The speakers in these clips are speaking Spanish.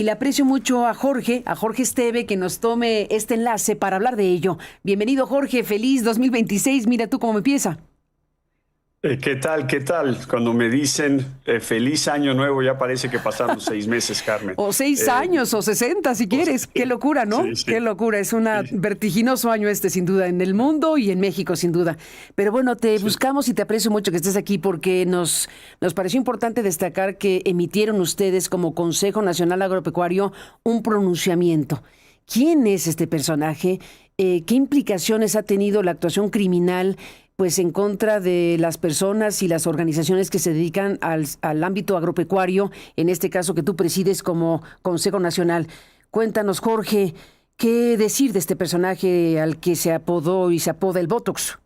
Y le aprecio mucho a Jorge Esteve, que nos tome este enlace para hablar de ello. Bienvenido, Jorge, feliz 2026. Mira tú cómo empieza. ¿Qué tal? ¿Qué tal? Cuando me dicen feliz año nuevo, ya parece que pasaron 6 meses, Carmen. O 6 años, o 60, si quieres. Qué locura, ¿no? Sí, sí, Qué locura. Es un sí, vertiginoso año sin duda, en el mundo y en México, sin duda. Pero bueno, te sí. buscamos y te aprecio mucho que estés aquí porque nos pareció importante destacar que emitieron ustedes como Consejo Nacional Agropecuario un pronunciamiento. ¿Quién es este personaje? ¿Qué implicaciones ha tenido la actuación criminal pues en contra de las personas y las organizaciones que se dedican al ámbito agropecuario, en este caso que tú presides como Consejo Nacional? Cuéntanos, Jorge, ¿qué decir de este personaje al que se apodó y se apoda el Botox?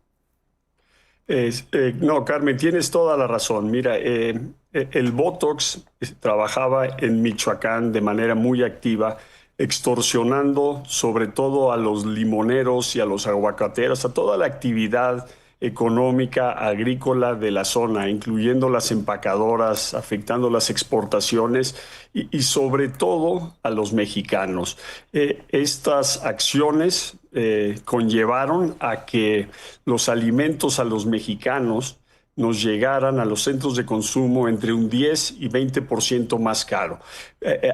No, Carmen, tienes toda la razón. Mira, el Botox trabajaba en Michoacán de manera muy activa, extorsionando sobre todo a los limoneros y a los aguacateros, a toda la actividad económica, agrícola de la zona, incluyendo las empacadoras, afectando las exportaciones y sobre todo a los mexicanos. Estas acciones conllevaron a que los alimentos a los mexicanos nos llegaran a los centros de consumo entre un 10 y 20% más caro.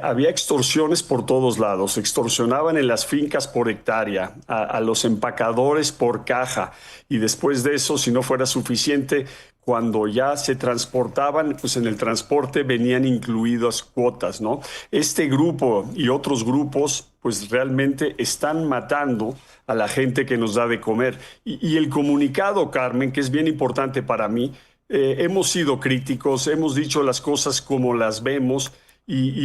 Había extorsiones por todos lados. Extorsionaban en las fincas por hectárea, a los empacadores por caja. Y después de eso, si no fuera suficiente, cuando ya se transportaban, pues en el transporte venían incluidas cuotas, ¿no? Este grupo y otros grupos, pues realmente están matando a la gente que nos da de comer. Y el comunicado, Carmen, que es bien importante para mí, hemos sido críticos, hemos dicho las cosas como las vemos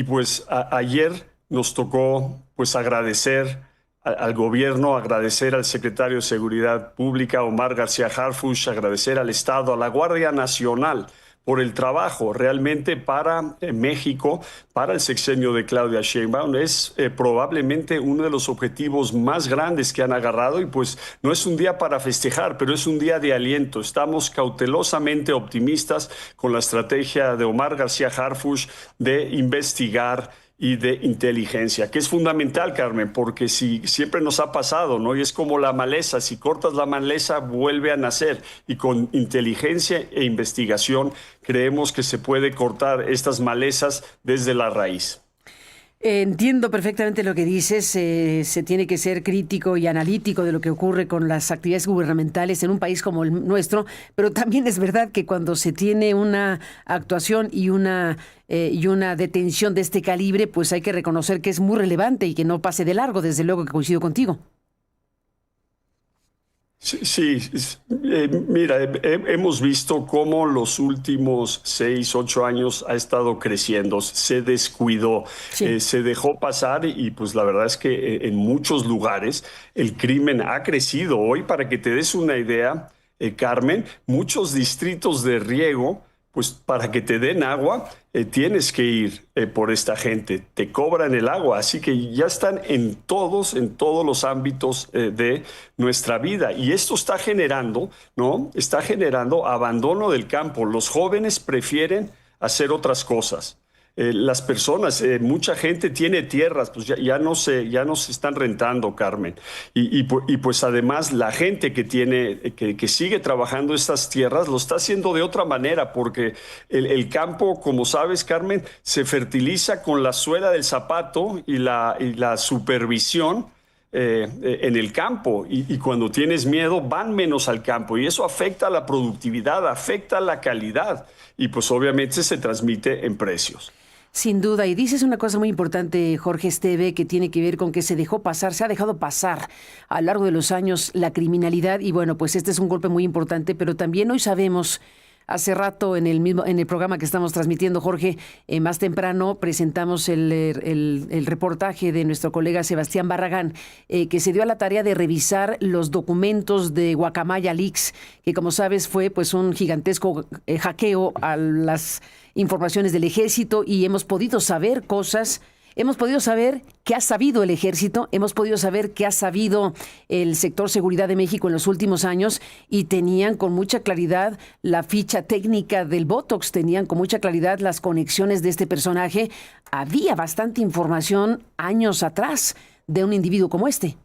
pues ayer nos tocó pues agradecer al gobierno, agradecer al secretario de Seguridad Pública, Omar García Harfuch, agradecer al Estado, a la Guardia Nacional por el trabajo realmente para México, para el sexenio de Claudia Sheinbaum. Es probablemente uno de los objetivos más grandes que han agarrado y pues no es un día para festejar, pero es un día de aliento. Estamos cautelosamente optimistas con la estrategia de Omar García Harfuch de investigar y de inteligencia, que es fundamental, Carmen, porque si siempre nos ha pasado, ¿no? Y es como la maleza, si cortas la maleza vuelve a nacer, y con inteligencia e investigación creemos que se puede cortar estas malezas desde la raíz. Entiendo perfectamente lo que dices. Se tiene que ser crítico y analítico de lo que ocurre con las actividades gubernamentales en un país como el nuestro, pero también es verdad que cuando se tiene una actuación y una detención de este calibre, pues hay que reconocer que es muy relevante y que no pase de largo. Desde luego que coincido contigo. Sí, sí, mira, hemos visto cómo los últimos 6, 8 años ha estado creciendo, se descuidó, Sí. se dejó pasar y pues la verdad es que en muchos lugares el crimen ha crecido. Hoy, para que te des una idea, Carmen, muchos distritos de riego, pues para que te den agua, tienes que ir por esta gente, te cobran el agua, así que ya están en todos los ámbitos de nuestra vida. Y esto está generando, ¿no? Está generando abandono del campo. Los jóvenes prefieren hacer otras cosas. Las personas, mucha gente tiene tierras, pues ya no se están rentando, Carmen. Pues además la gente que sigue trabajando estas tierras lo está haciendo de otra manera, porque el campo, como sabes, Carmen, se fertiliza con la suela del zapato y la supervisión en el campo, y cuando tienes miedo van menos al campo y eso afecta a la productividad, afecta a la calidad y pues obviamente se transmite en precios. Sin duda, y dices una cosa muy importante, Jorge Esteve, que tiene que ver con que se ha dejado pasar a lo largo de los años la criminalidad, y bueno, pues este es un golpe muy importante, pero también hoy sabemos, hace rato en el programa que estamos transmitiendo, Jorge, más temprano presentamos el reportaje de nuestro colega Sebastián Barragán, que se dio a la tarea de revisar los documentos de Guacamaya Leaks, que como sabes fue pues un gigantesco hackeo a las informaciones del ejército, y hemos podido saber cosas, hemos podido saber qué ha sabido el Ejército, hemos podido saber qué ha sabido el sector seguridad de México en los últimos años y tenían con mucha claridad la ficha técnica del Botox, tenían con mucha claridad las conexiones de este personaje. Había bastante información años atrás de un individuo como este.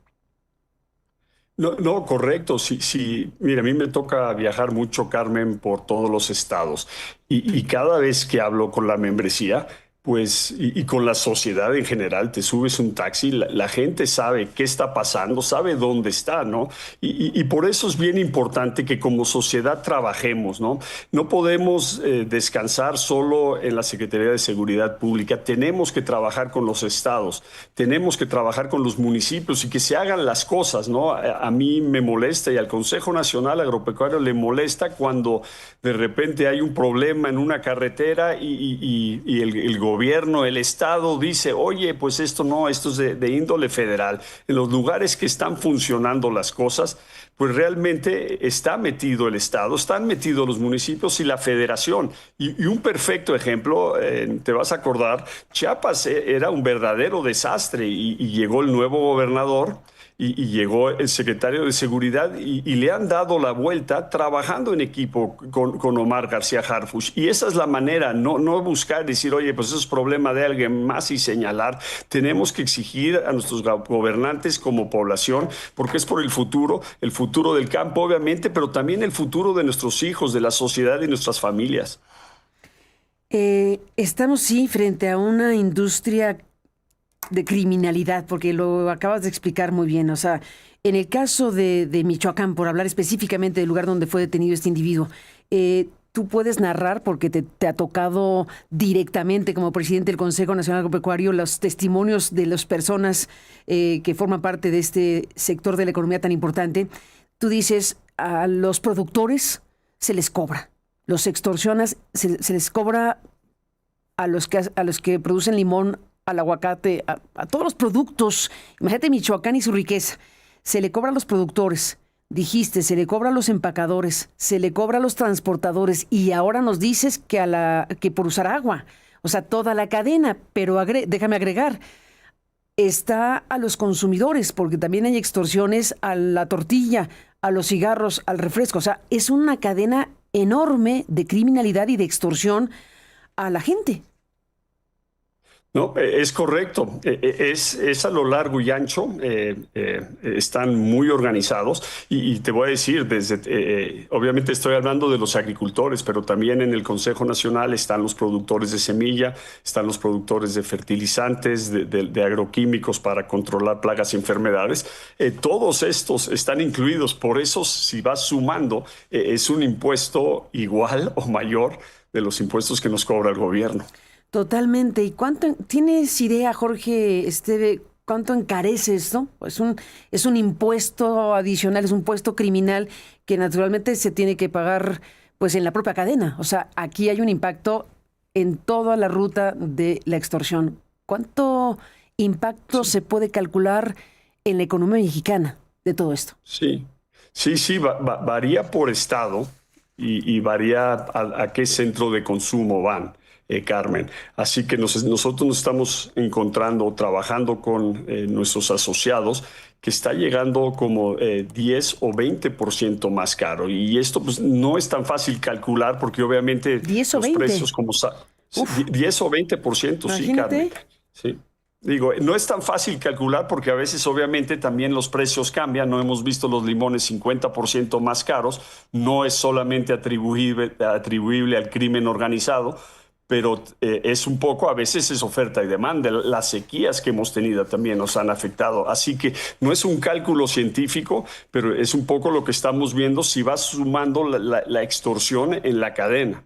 No, no, correcto. Sí, sí. Mira, a mí me toca viajar mucho, Carmen, por todos los estados. Y cada vez que hablo con la membresía, pues, y con la sociedad en general, te subes un taxi, la gente sabe qué está pasando, sabe dónde está, ¿no? Y por eso es bien importante que como sociedad trabajemos, ¿no? No podemos descansar solo en la Secretaría de Seguridad Pública. Tenemos que trabajar con los estados, tenemos que trabajar con los municipios y que se hagan las cosas, ¿no? A mí me molesta y al Consejo Nacional Agropecuario le molesta cuando de repente hay un problema en una carretera y el gobierno, el Estado dice, oye, pues esto no, esto es de índole federal. En los lugares que están funcionando las cosas, pues realmente está metido el Estado, están metidos los municipios y la federación. Y un perfecto ejemplo, te vas a acordar, Chiapas era un verdadero desastre y llegó el nuevo gobernador. Y llegó el secretario de Seguridad y le han dado la vuelta trabajando en equipo con Omar García Harfuch. Y esa es la manera, no buscar decir, oye, pues eso es problema de alguien más y señalar. Tenemos que exigir a nuestros gobernantes como población, porque es por el futuro del campo, obviamente, pero también el futuro de nuestros hijos, de la sociedad y nuestras familias. Estamos, sí, frente a una industria de criminalidad, porque lo acabas de explicar muy bien. O sea, en el caso de Michoacán, por hablar específicamente del lugar donde fue detenido este individuo, tú puedes narrar, porque te ha tocado directamente como presidente del Consejo Nacional Agropecuario, los testimonios de las personas que forman parte de este sector de la economía tan importante. Tú dices, a los productores se les cobra, los extorsionas, se les cobra a los que producen limón, al aguacate, a todos los productos. Imagínate Michoacán y su riqueza. Se le cobra a los productores, dijiste, se le cobra a los empacadores, se le cobra a los transportadores y ahora nos dices que por usar agua. O sea, toda la cadena, pero déjame agregar, está a los consumidores, porque también hay extorsiones a la tortilla, a los cigarros, al refresco. O sea, es una cadena enorme de criminalidad y de extorsión a la gente. No, es correcto. Es a lo largo y ancho. Están muy organizados. Y te voy a decir, obviamente estoy hablando de los agricultores, pero también en el Consejo Nacional están los productores de semilla, están los productores de fertilizantes, de agroquímicos para controlar plagas y enfermedades. Todos estos están incluidos. Por eso, si vas sumando, es un impuesto igual o mayor de los impuestos que nos cobra el gobierno. Totalmente. ¿Y cuánto tienes idea, Jorge, cuánto encarece esto? Es un impuesto adicional, es un impuesto criminal que naturalmente se tiene que pagar pues en la propia cadena. O sea, aquí hay un impacto en toda la ruta de la extorsión. ¿Cuánto impacto se puede calcular en la economía mexicana de todo esto? Sí, varía por estado y varía a qué centro de consumo van. Carmen. Así que nosotros nos estamos encontrando, trabajando con nuestros asociados, que está llegando como 10 o 20% más caro. Y esto pues, no es tan fácil calcular porque obviamente 10 o los 20. precios como 10 o 20%, Imagínate. sí, Carmen. Sí. Digo, no es tan fácil calcular porque a veces obviamente también los precios cambian. No hemos visto los limones 50% más caros. No es solamente atribuible al crimen organizado, pero es un poco, a veces es oferta y demanda. Las sequías que hemos tenido también nos han afectado. Así que no es un cálculo científico, pero es un poco lo que estamos viendo si vas sumando la extorsión en la cadena.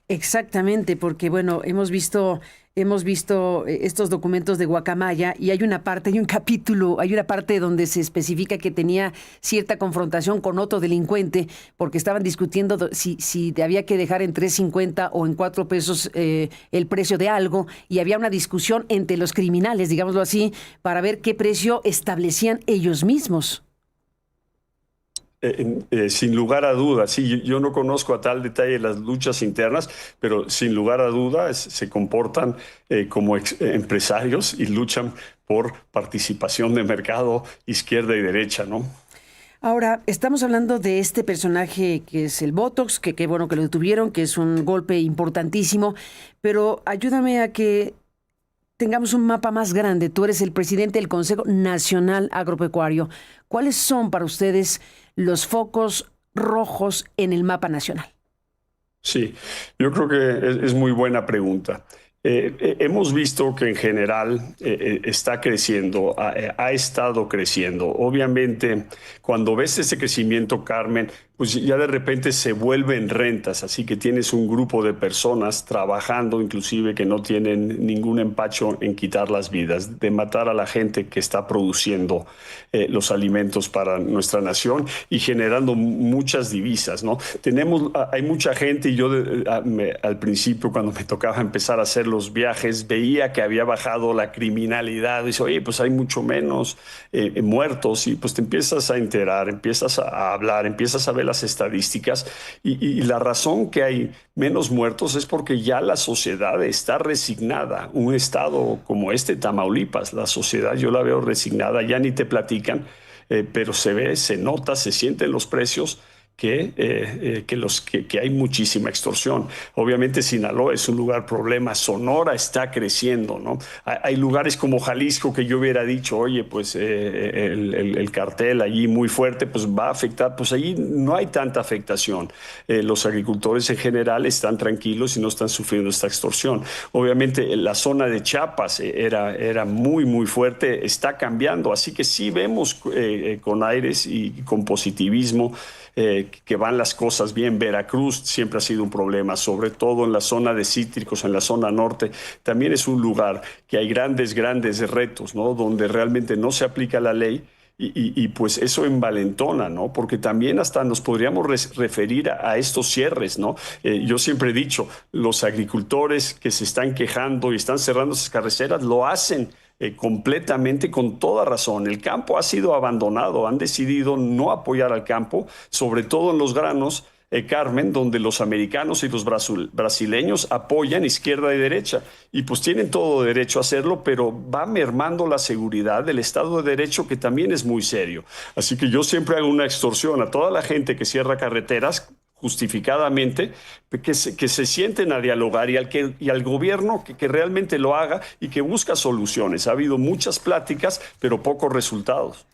Exactamente, porque bueno, hemos visto estos documentos de Guacamaya y hay un capítulo, hay una parte donde se especifica que tenía cierta confrontación con otro delincuente porque estaban discutiendo si había que dejar en 3.50 o en 4 pesos el precio de algo y había una discusión entre los criminales, digámoslo así, para ver qué precio establecían ellos mismos. Sin lugar a dudas, sí, yo no conozco a tal detalle las luchas internas, pero sin lugar a dudas se comportan como empresarios y luchan por participación de mercado izquierda y derecha, ¿no? Ahora, estamos hablando de este personaje que es el Botox, que qué bueno que lo detuvieron, que es un golpe importantísimo, pero ayúdame a que tengamos un mapa más grande. Tú eres el presidente del Consejo Nacional Agropecuario. ¿Cuáles son para ustedes los focos rojos en el mapa nacional? Sí, yo creo que es muy buena pregunta. Hemos visto que en general está creciendo, ha estado creciendo. Obviamente, cuando ves ese crecimiento, Carmen, pues ya de repente se vuelven rentas, así que tienes un grupo de personas trabajando, inclusive que no tienen ningún empacho en quitar las vidas, de matar a la gente que está produciendo los alimentos para nuestra nación y generando muchas divisas, ¿no? Hay mucha gente y yo al principio cuando me tocaba empezar a hacer los viajes veía que había bajado la criminalidad, dice, oye, pues hay mucho menos muertos y pues te empiezas a enterar, empiezas a hablar, empiezas a ver las estadísticas y la razón que hay menos muertos es porque ya la sociedad está resignada. Un estado como Tamaulipas, la sociedad yo la veo resignada, ya ni te platican, pero se ve, se nota, se sienten los precios que hay muchísima extorsión. Obviamente Sinaloa es un lugar problema, Sonora está creciendo, ¿no? Hay lugares como Jalisco que yo hubiera dicho, oye, pues el cartel allí muy fuerte, pues va a afectar, pues allí no hay tanta afectación. Los agricultores en general están tranquilos y no están sufriendo esta extorsión. Obviamente la zona de Chiapas era muy, muy fuerte, está cambiando, así que sí vemos con aires y con positivismo que van las cosas bien. Veracruz siempre ha sido un problema, sobre todo en la zona de cítricos, en la zona norte. También es un lugar que hay grandes retos, ¿no? Donde realmente no se aplica la ley. Y pues eso envalentona, ¿no? Porque también hasta nos podríamos referir a estos cierres, ¿no? Yo siempre he dicho, los agricultores que se están quejando y están cerrando esas carreteras lo hacen completamente con toda razón. El campo ha sido abandonado, han decidido no apoyar al campo, sobre todo en los granos, Carmen, donde los americanos y los brasileños apoyan izquierda y derecha. Y pues tienen todo derecho a hacerlo, pero va mermando la seguridad del Estado de Derecho, que también es muy serio. Así que yo siempre hago una extorsión a toda la gente que cierra carreteras justificadamente, que se sienten a dialogar y al gobierno que realmente lo haga y que busca soluciones. Ha habido muchas pláticas, pero pocos resultados.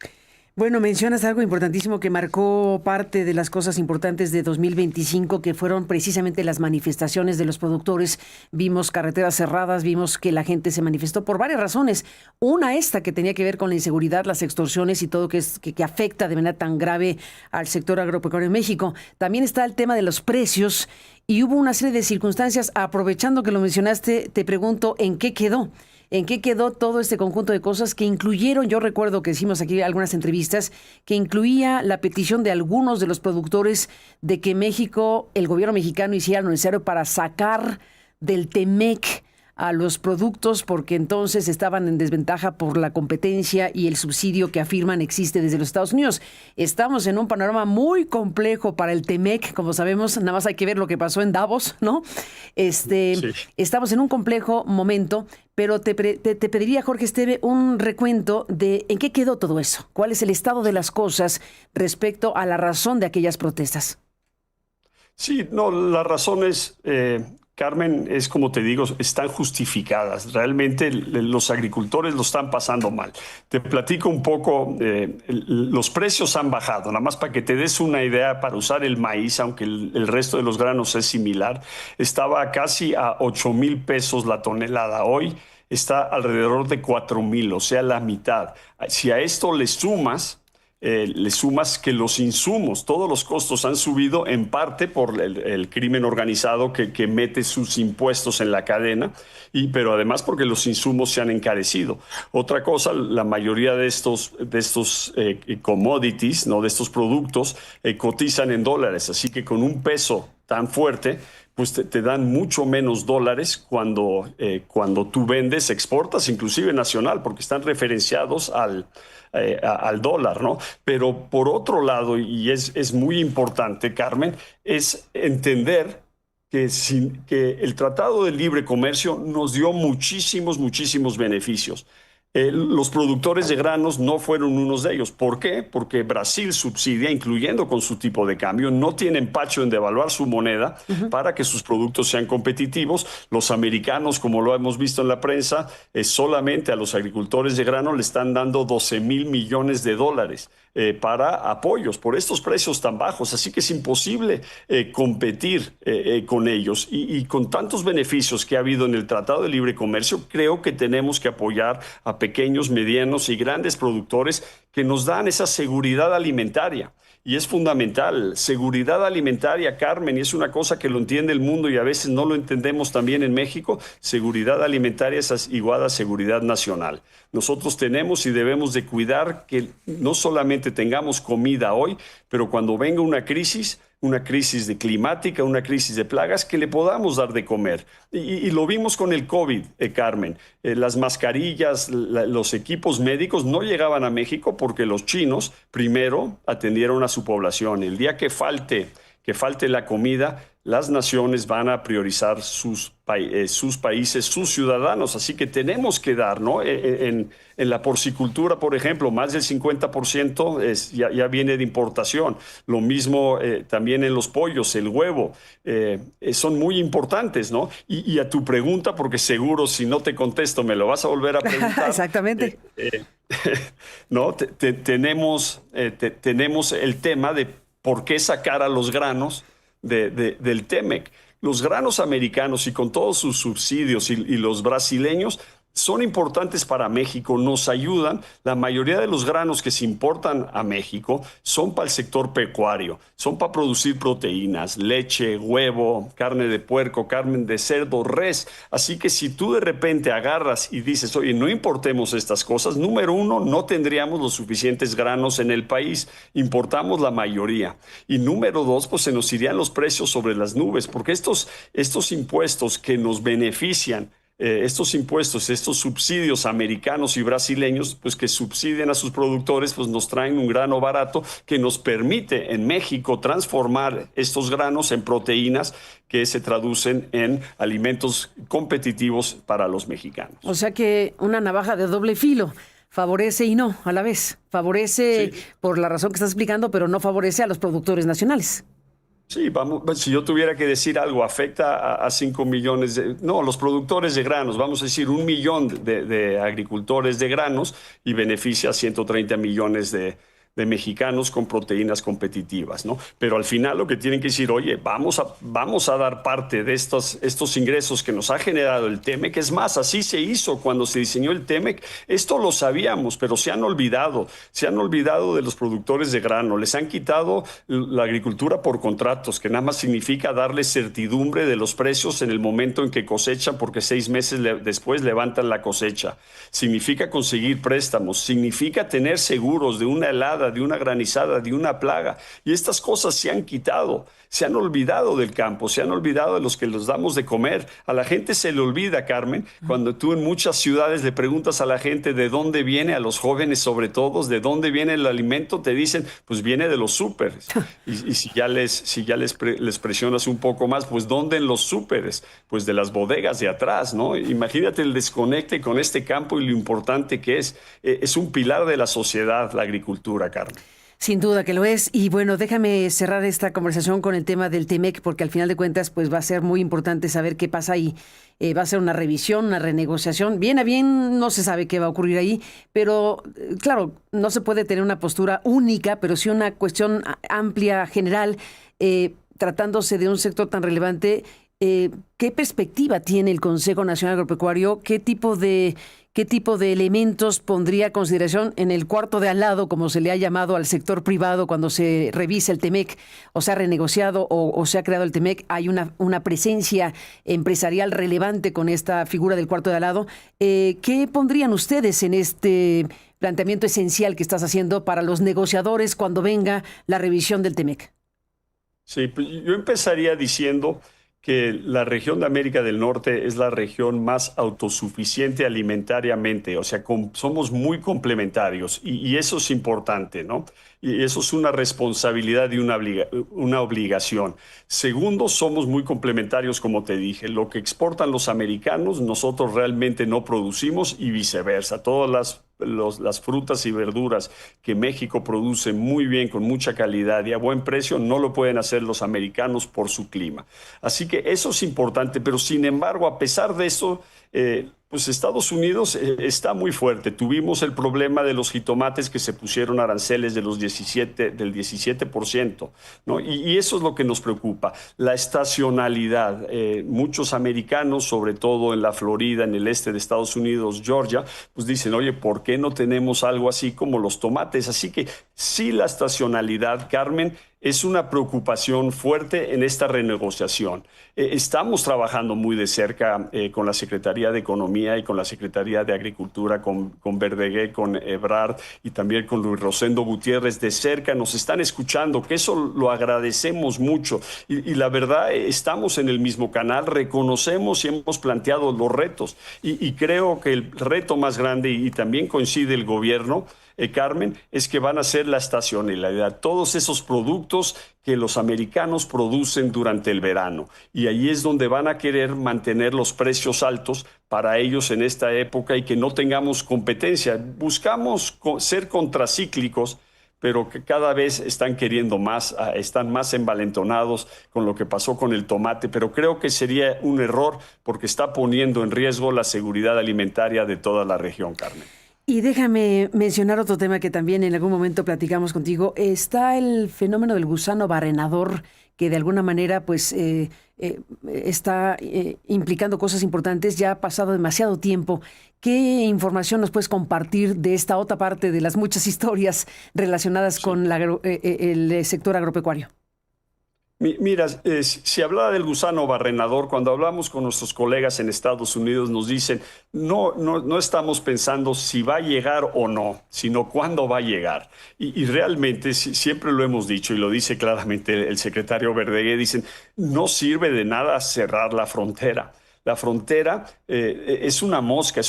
Bueno, mencionas algo importantísimo que marcó parte de las cosas importantes de 2025, que fueron precisamente las manifestaciones de los productores. Vimos carreteras cerradas, vimos que la gente se manifestó por varias razones. Una, esta que tenía que ver con la inseguridad, las extorsiones y todo que afecta de manera tan grave al sector agropecuario en México. También está el tema de los precios y hubo una serie de circunstancias. Aprovechando que lo mencionaste, te pregunto, ¿en qué quedó? ¿En qué quedó todo este conjunto de cosas que incluyeron? Yo recuerdo que hicimos aquí algunas entrevistas que incluía la petición de algunos de los productores de que México, el gobierno mexicano, hiciera lo necesario para sacar del TEMEC a los productos, porque entonces estaban en desventaja por la competencia y el subsidio que afirman existe desde los Estados Unidos. Estamos en un panorama muy complejo para el TEMEC, como sabemos, nada más hay que ver lo que pasó en Davos, ¿no? Sí. Estamos en un complejo momento, pero te pediría, Jorge Esteve, un recuento de en qué quedó todo eso. ¿Cuál es el estado de las cosas respecto a la razón de aquellas protestas? Sí, no, la razón es, Carmen, es como te digo, están justificadas. Realmente los agricultores lo están pasando mal. Te platico un poco, los precios han bajado, nada más para que te des una idea, para usar el maíz, aunque el resto de los granos es similar, estaba casi a 8,000 pesos la tonelada. Hoy está alrededor de 4,000, o sea, la mitad. Si a esto le sumas que los insumos, todos los costos han subido en parte por el crimen organizado que mete sus impuestos en la cadena, pero además porque los insumos se han encarecido. Otra cosa, la mayoría de estos commodities, ¿no? De estos productos, cotizan en dólares, así que con un peso tan fuerte, pues te dan mucho menos dólares cuando tú vendes, exportas, inclusive nacional, porque están referenciados al dólar, ¿no? Pero por otro lado, y es muy importante, Carmen, es entender que el Tratado de Libre Comercio nos dio muchísimos beneficios. Los productores de granos no fueron unos de ellos. ¿Por qué? Porque Brasil subsidia, incluyendo con su tipo de cambio, no tiene empacho en devaluar su moneda para que sus productos sean competitivos. Los americanos, como lo hemos visto en la prensa, solamente a los agricultores de grano le están dando 12,000 millones de dólares para apoyos por estos precios tan bajos. Así que es imposible competir con ellos. Y con tantos beneficios que ha habido en el Tratado de Libre Comercio, creo que tenemos que apoyar a pequeños, medianos y grandes productores que nos dan esa seguridad alimentaria. Y es fundamental, seguridad alimentaria, Carmen, y es una cosa que lo entiende el mundo y a veces no lo entendemos también en México. Seguridad alimentaria es igual a seguridad nacional. Nosotros tenemos y debemos de cuidar que no solamente tengamos comida hoy, pero cuando venga una crisis de climática, una crisis de plagas, que le podamos dar de comer. Y lo vimos con el COVID, Carmen. Las mascarillas, los equipos médicos no llegaban a México porque los chinos primero atendieron a su población. El día que falte la comida, las naciones van a priorizar sus países, sus ciudadanos. Así que tenemos que dar, ¿no? En la porcicultura, por ejemplo, más del 50% ya viene de importación. Lo mismo también en los pollos, el huevo. Son muy importantes, ¿no? Y a tu pregunta, porque seguro si no te contesto me lo vas a volver a preguntar. Exactamente. ¿No? Tenemos el tema de por qué sacar a los granos del TEMEC. Los granos americanos y con todos sus subsidios y los brasileños son importantes para México, nos ayudan. La mayoría de los granos que se importan a México son para el sector pecuario, son para producir proteínas, leche, huevo, carne de puerco, carne de cerdo, res. Así que si tú de repente agarras y dices, oye, no importemos estas cosas, número uno, no tendríamos los suficientes granos en el país, importamos la mayoría. Y número dos, pues se nos irían los precios sobre las nubes, porque estos impuestos que nos benefician, estos impuestos, estos subsidios americanos y brasileños, pues que subsidian a sus productores, pues nos traen un grano barato que nos permite en México transformar estos granos en proteínas que se traducen en alimentos competitivos para los mexicanos. O sea que una navaja de doble filo. Favorece y no a la vez. Favorece por la razón que estás explicando, pero no favorece a los productores nacionales. Sí, vamos, si yo tuviera que decir algo, afecta a 5 millones, los productores de granos, vamos a decir 1 millón de agricultores de granos y beneficia a 130 millones de mexicanos con proteínas competitivas, ¿no? Pero al final lo que tienen que decir, oye, vamos a dar parte de estos ingresos que nos ha generado el TEMEC. Es más, así se hizo cuando se diseñó el TEMEC. Esto lo sabíamos, pero se han olvidado de los productores de grano. Les han quitado la agricultura por contratos, que nada más significa darles certidumbre de los precios en el momento en que cosechan, porque 6 meses después levantan la cosecha. Significa conseguir préstamos, significa tener seguros de una helada, de una granizada, de una plaga. Y estas cosas se han quitado, se han olvidado del campo, se han olvidado de los que los damos de comer. A la gente se le olvida, Carmen, cuando tú en muchas ciudades le preguntas a la gente de dónde viene, a los jóvenes sobre todo, de dónde viene el alimento, te dicen, pues viene de los súperes. Y si ya les presionas un poco más, pues ¿dónde en los súperes? Pues de las bodegas de atrás, ¿no? Imagínate el desconecte con este campo y lo importante que es. Es un pilar de la sociedad, la agricultura, Carmen. Sin duda que lo es. Y bueno, déjame cerrar esta conversación con el tema del TEMEC, porque al final de cuentas pues va a ser muy importante saber qué pasa ahí. Va a ser una revisión, una renegociación. Bien a bien no se sabe qué va a ocurrir ahí, pero claro, no se puede tener una postura única, pero sí una cuestión amplia, general, tratándose de un sector tan relevante. ¿Qué perspectiva tiene el Consejo Nacional Agropecuario? ¿Qué tipo de elementos pondría a consideración en el cuarto de al lado, como se le ha llamado al sector privado cuando se revisa el TEMEC, o se ha renegociado o se ha creado el TEMEC? Hay una presencia empresarial relevante con esta figura del cuarto de al lado. ¿Qué pondrían ustedes en este planteamiento esencial que estás haciendo para los negociadores cuando venga la revisión del TEMEC? Sí, pues yo empezaría diciendo que la región de América del Norte es la región más autosuficiente alimentariamente, o sea, somos muy complementarios y eso es importante, ¿no? Y eso es una responsabilidad y una obligación. Segundo, somos muy complementarios, como te dije. Lo que exportan los americanos, nosotros realmente no producimos y viceversa. Todas las frutas y verduras que México produce muy bien, con mucha calidad y a buen precio, no lo pueden hacer los americanos por su clima. Así que eso es importante, pero sin embargo, a pesar de eso, pues Estados Unidos está muy fuerte. Tuvimos el problema de los jitomates que se pusieron aranceles del 17%, ¿no? Y eso es lo que nos preocupa, la estacionalidad. Muchos americanos, sobre todo en la Florida, en el este de Estados Unidos, Georgia, pues dicen, oye, ¿por qué no tenemos algo así como los tomates? Así que sí, la estacionalidad, Carmen, es una preocupación fuerte en esta renegociación. Estamos trabajando muy de cerca con la Secretaría de Economía y con la Secretaría de Agricultura, con Verdeguer, con Ebrard y también con Luis Rosendo Gutiérrez de cerca. Nos están escuchando, que eso lo agradecemos mucho. Y la verdad, estamos en el mismo canal, reconocemos y hemos planteado los retos. Y creo que el reto más grande, y también coincide el gobierno, Carmen, es que van a ser la estacionalidad, todos esos productos que los americanos producen durante el verano. Y ahí es donde van a querer mantener los precios altos para ellos en esta época y que no tengamos competencia. Buscamos ser contracíclicos, pero que cada vez están queriendo más, están más envalentonados con lo que pasó con el tomate, pero creo que sería un error porque está poniendo en riesgo la seguridad alimentaria de toda la región, Carmen. Y déjame mencionar otro tema que también en algún momento platicamos contigo. Está el fenómeno del gusano barrenador, que de alguna manera pues está implicando cosas importantes. Ya ha pasado demasiado tiempo. ¿Qué información nos puedes compartir de esta otra parte de las muchas historias relacionadas con el sector agropecuario? Mira, si hablaba del gusano barrenador, cuando hablamos con nuestros colegas en Estados Unidos nos dicen, no estamos pensando si va a llegar o no, sino cuándo va a llegar. Y realmente siempre lo hemos dicho y lo dice claramente el secretario Verdeguer, dicen, no sirve de nada cerrar la frontera. La frontera es una mosca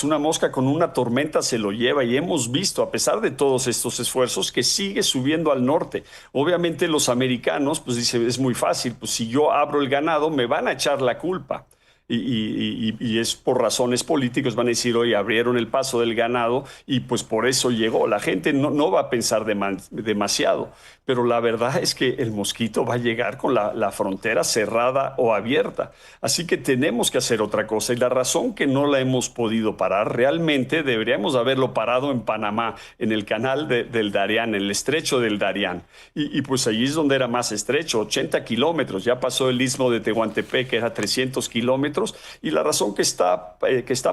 con una tormenta se lo lleva y hemos visto, a pesar de todos estos esfuerzos, que sigue subiendo al norte. Obviamente los americanos, pues dicen, es muy fácil, pues si yo abro el ganado me van a echar la culpa. Y es por razones políticas, van a decir, oye, abrieron el paso del ganado y pues por eso llegó. La gente no va a pensar demasiado, pero la verdad es que el mosquito va a llegar con la frontera cerrada o abierta. Así que tenemos que hacer otra cosa y la razón que no la hemos podido parar, realmente deberíamos haberlo parado en Panamá, en el canal del Darién, el estrecho del Darién. Y pues allí es donde era más estrecho, 80 kilómetros. Ya pasó el istmo de Tehuantepec, que era 300 kilómetros. Y la razón que está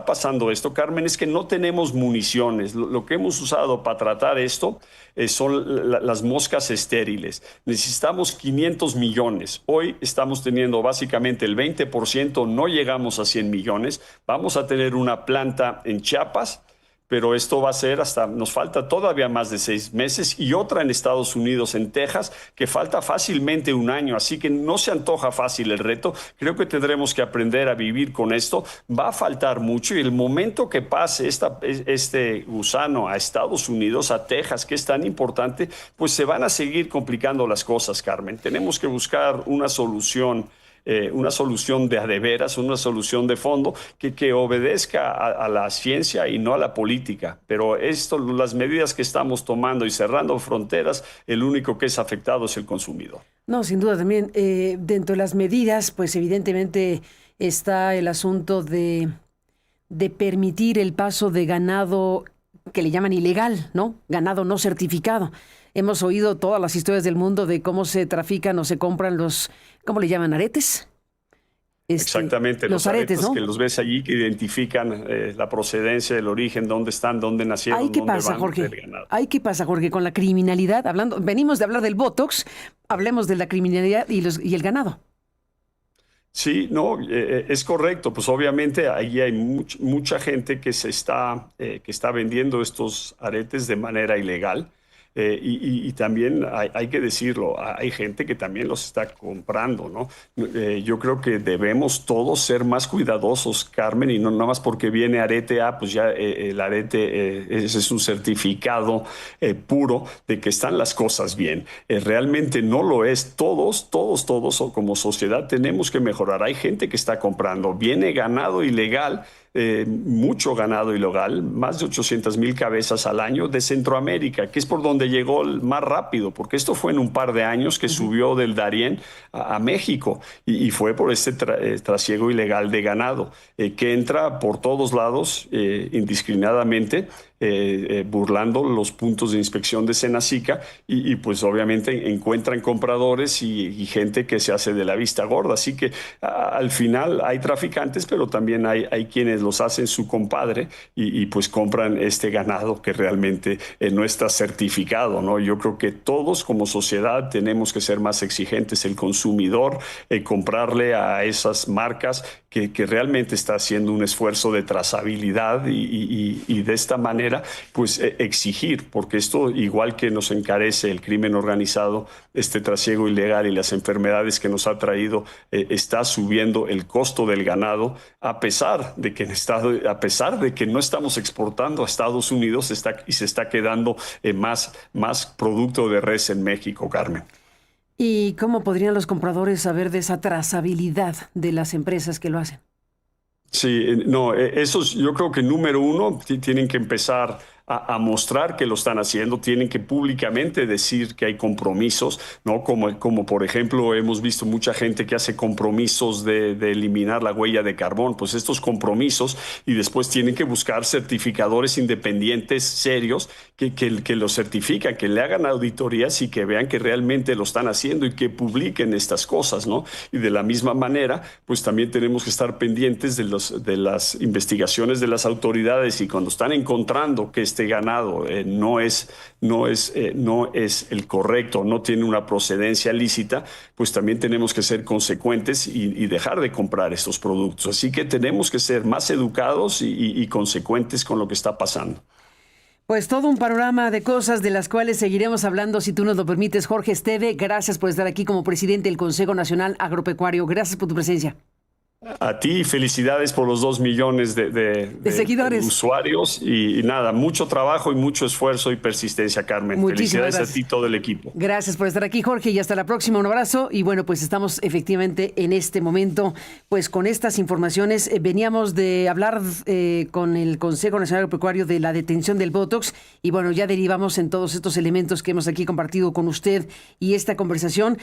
pasando esto, Carmen, es que no tenemos municiones. Lo que hemos usado para tratar esto son las moscas estériles. Necesitamos 500 millones. Hoy estamos teniendo básicamente el 20%, no llegamos a 100 millones. Vamos a tener una planta en Chiapas, pero esto va a ser nos falta todavía más de 6 meses y otra en Estados Unidos, en Texas, que falta fácilmente un año, así que no se antoja fácil el reto. Creo que tendremos que aprender a vivir con esto. Va a faltar mucho y el momento que pase este gusano a Estados Unidos, a Texas, que es tan importante, pues se van a seguir complicando las cosas, Carmen. Tenemos que buscar una solución de a de veras, una solución de fondo que obedezca a la ciencia y no a la política. Pero las medidas que estamos tomando y cerrando fronteras, el único que es afectado es el consumidor. No, sin duda también. Dentro de las medidas, pues evidentemente está el asunto de permitir el paso de ganado que le llaman ilegal, ¿no? Ganado no certificado. Hemos oído todas las historias del mundo de cómo se trafican o se compran ¿cómo le llaman? ¿Aretes? Exactamente, los aretes, ¿no? Que los ves allí, que identifican la procedencia, el origen, dónde están, dónde nacieron, dónde van del ganado. ¿Qué pasa, Jorge, con la criminalidad? Venimos de hablar del Botox, hablemos de la criminalidad y el ganado. Sí, no, es correcto. Pues obviamente ahí hay mucha gente que está vendiendo estos aretes de manera ilegal. Y también hay que decirlo, hay gente que también los está comprando, ¿no? Yo creo que debemos todos ser más cuidadosos, Carmen, y no nada más porque viene arete, pues ya el arete ese es un certificado puro de que están las cosas bien. Realmente no lo es. Todos, o como sociedad tenemos que mejorar. Hay gente que está comprando, viene ganado ilegal. Mucho ganado ilegal, más de 800,000 cabezas al año de Centroamérica, que es por donde llegó más rápido, porque esto fue en un par de años que subió del Darién a México y fue por este trasiego ilegal de ganado, que entra por todos lados indiscriminadamente, burlando los puntos de inspección de Senacica y pues obviamente encuentran compradores y gente que se hace de la vista gorda. Así que al final hay traficantes, pero también hay quienes los hacen su compadre y pues compran este ganado que realmente no está certificado, ¿no? Yo creo que todos como sociedad tenemos que ser más exigentes. El consumidor, comprarle a esas marcas que realmente está haciendo un esfuerzo de trazabilidad y de esta manera pues exigir, porque esto igual que nos encarece el crimen organizado, este trasiego ilegal y las enfermedades que nos ha traído, está subiendo el costo del ganado a pesar de que no estamos exportando a Estados Unidos y se está quedando más producto de res en México, Carmen. ¿Y cómo podrían los compradores saber de esa trazabilidad de las empresas que lo hacen? Sí, no, esos yo creo que número uno tienen que empezar a mostrar que lo están haciendo, tienen que públicamente decir que hay compromisos, ¿no? Como por ejemplo hemos visto mucha gente que hace compromisos de eliminar la huella de carbón, pues estos compromisos y después tienen que buscar certificadores independientes serios que lo certifican, que le hagan auditorías y que vean que realmente lo están haciendo y que publiquen estas cosas, ¿no? Y de la misma manera, pues también tenemos que estar pendientes de las investigaciones de las autoridades y cuando están encontrando que este ganado no es el correcto, no tiene una procedencia lícita, pues también tenemos que ser consecuentes y dejar de comprar estos productos. Así que tenemos que ser más educados y consecuentes con lo que está pasando. Pues todo un panorama de cosas de las cuales seguiremos hablando si tú nos lo permites, Jorge Esteve. Gracias por estar aquí como presidente del Consejo Nacional Agropecuario. Gracias por tu presencia. A ti, felicidades por los 2 millones de seguidores, de usuarios y nada, mucho trabajo y mucho esfuerzo y persistencia, Carmen. Muchísimas felicidades gracias. A ti y todo el equipo. Gracias por estar aquí, Jorge, y hasta la próxima. Un abrazo. Y bueno, pues estamos efectivamente en este momento, pues con estas informaciones. Veníamos de hablar con el Consejo Nacional Agropecuario de la detención del Botox y bueno, ya derivamos en todos estos elementos que hemos aquí compartido con usted y esta conversación